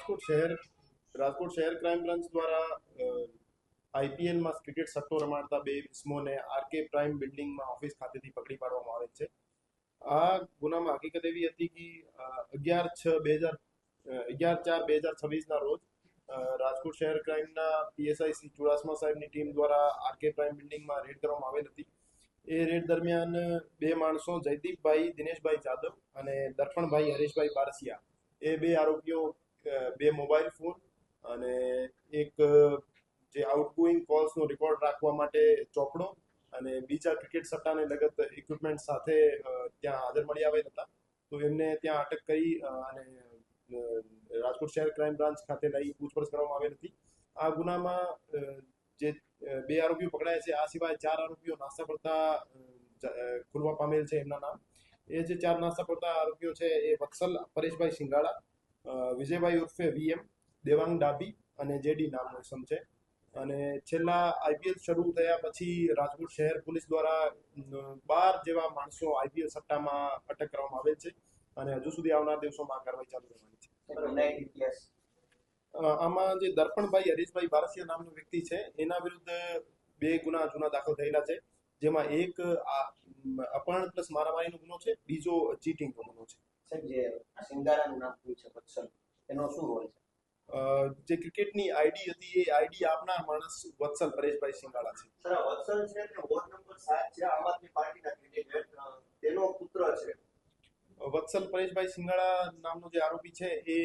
રાજકોટ શહેર crime branch દ્વારા આઈપીએલમાં ક્રિકેટ સટ્ટો રમાડતા બે ઇસમોને આરકે પ્રાઇમ બિલ્ડિંગમાં ઓફિસ ખાતેથી પકડી પાડવામાં આવે છે. આ ગુનામાં હકીકત એવી હતી કે 11/4/2026 ના રોજ રાજકોટ શહેર ક્રાઇમના પીએસઆઈ સી ચુડાસમા સાહેબની ટીમ દ્વારા આરકે પ્રાઇમ બિલ્ડિંગમાં રેડ કરવામાં આવેલ હતી. એ રેડ દરમિયાન બે માણસો જયદીપભાઈ દિનેશભાઈ જાદવ અને દર્પણભાઈ હરેશભાઈ બારસિયા એ બે આરોપીઓ બે મોબાઈલ ફોન અને એક જે આઉટગોઈંગ કોલ્સનો રેકોર્ડ રાખવા માટે ચોપડો અને બીજા ક્રિકેટ સટ્ટાને લગત ઇક્વિપમેન્ટ સાથે ત્યાં હાજર મળી આવેલ હતા. તો એમને ત્યાં અટક કરી અને રાજકોટ શહેર ક્રાઇમ બ્રાન્ચ ખાતે લઈ પૂછપરછ કરવામાં આવેલ હતી. આ ગુનામાં જે બે આરોપીઓ પકડાયા છે, આ સિવાય 4 આરોપીઓ નાસ્તા પડતા ખુલવા પામેલ છે. એમના નામ એ જે 4 નાસ્તા પડતા આરોપીઓ છે એ વત્સલ પરેશભાઈ સિંગાળા, વિજયભાઈ ઉર્ફે વીએમ, દેવાંગ ડાબી અને જેડી નામનો ઇસમ છે. અને છેલ્લા આઈપીએલ શરૂ થયા પછી રાજકોટ શહેર પોલીસ દ્વારા 12 જેવા માણસો આઈપીએલ સટ્ટામાં અટક કરવામાં આવેલ છે અને હજુ સુધી આવનાર દિવસોમાં કાર્યવાહી ચાલુ રહેવાની છે. આમાં જે દર્પણભાઈ હરીશભાઈ બારસિયા નામનો વ્યક્તિ છે એના વિરુદ્ધ 2 ગુના જૂના દાખલ થયેલા છે, જેમાં એક અપહરણ પ્લસ મારામારીનો ગુનો છે, બીજો ચીટિંગનો ગુનો છે. જે સિંગારાનું નામ શું છે વત્સલ, એનો શું રોલ છે? જે ક્રિકેટની આઈડી હતી એ આઈડી આપનાર માણસ વત્સલ પરેશભાઈ સિંગાળા છે. સર, વત્સલ છે કે વોર્ડ નંબર 7 છે આમ આદમી પાર્ટીના કેન્ડિડેટ, તેનો પુત્ર છે. વત્સલ પરેશભાઈ સિંગાળા નામનો જે આરોપી છે એ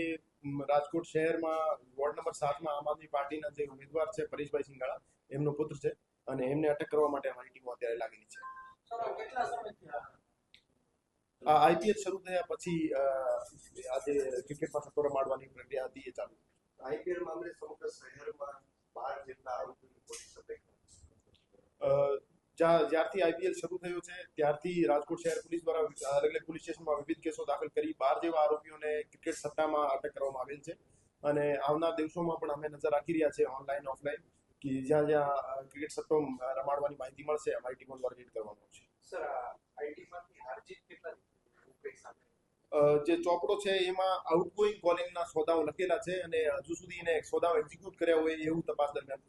રાજકોટ શહેરમાં વોર્ડ નંબર 7માં આમ આદમી પાર્ટીના જે ઉમેદવાર છે પરેશભાઈ સિંગાળા એમનો પુત્ર છે અને એમને અટક કરવા માટે અમારી ટીમો અત્યારે લાગેલી છે. આ આઈપીએલ શરૂ થયા પછી આજે ક્રિકેટમાં સટ્ટો રમાડવાની પ્રક્રિયા હતી એ ચાલુ. આઈપીએલ મામલે સમગ્ર શહેરમાં 12 જેટલા આરોપીની પોલીસ અટક. જ્યારથી આઈપીએલ શરૂ થયો છે ત્યારથી રાજકોટ શહેર પોલીસ દ્વારા અલગ અલગ પોલીસ સ્ટેશનમાં વિવિધ કેસો દાખલ કરી 12 જેવા આરોપીઓને ક્રિકેટ સટ્ટામાં અટક કરવામાં આવેલ છે અને આવનાર દિવસોમાં પણ અમે નજર રાખી રહ્યા છે ઓનલાઈન ઓફલાઈન કે જ્યાં જ્યાં ક્રિકેટ સટ્ટો રમાડવાની માહિતી મળશે અમારી ટીમો દ્વારા રેડ કરવાનું છે. સર, આઈડીમાંથી હારજીત કેટલા જે ચોપડો છે એમાં આઉટગોઈંગ કોલિંગના સોદાઓ લખેલા છે અને હજુ સુધી એને સોદાઓ એક્ઝિક્યુટ કર્યા હોય એવું તપાસ દરમિયાન